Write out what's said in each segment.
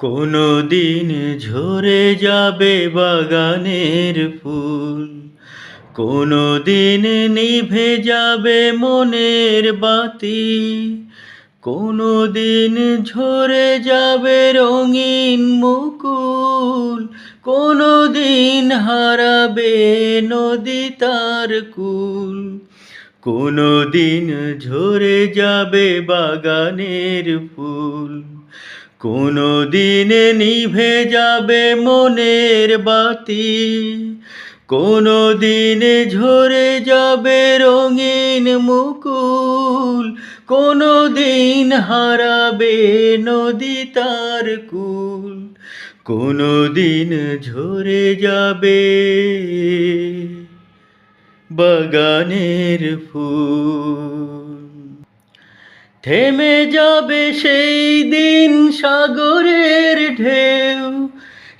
কোনো দিন ঝরে যাবে বাগানের ফুল, কোনো দিন নিভে যাবে মনের বাতি, কোনো দিন ঝরে যাবে রঙিন মুকুল, কোনো দিন হারাবে নদী তার কুল, কোনো দিন ঝরে যাবে বাগানের ফুল, কোনো দিন নিভে যাবে মনের বাতি, কোনো দিন ঝরে যাবে রঙিন মুকুল, কোনো দিন হারাবে নদী তার কুল, কোনো দিন ঝরে যাবে বাগানের ফুল। থেমে যাবে সেই দিন সাগরের ঢেউ,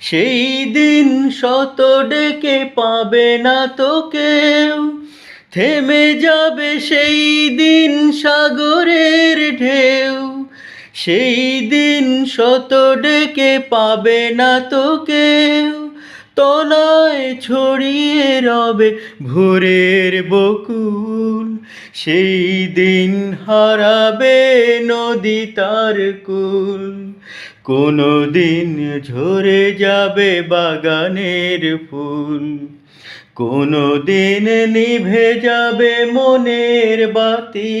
সেই দিন শত ডেকে পাবে না তো কেউ। থেমে যাবে সেই দিন সাগরের ঢেউ, সেই দিন শত ডেকে পাবে না তো কেউ। তলায় ছড়িয়ে রবে ভোরের বকুল, সেই দিন হারাবে নদী তার কুল, কোনো দিন ঝরে যাবে বাগানের ফুল, কোনো দিন নিভে যাবে মনের বাতি,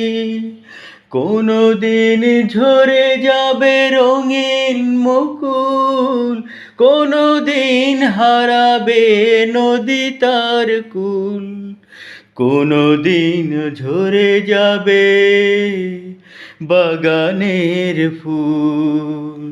কোনো দিন ঝরে যাবে রঙিন মুকুল, কোনো দিন হারাবে নদী তার কুল, কোনো দিন ঝরে যাবে বাগানের ফুল।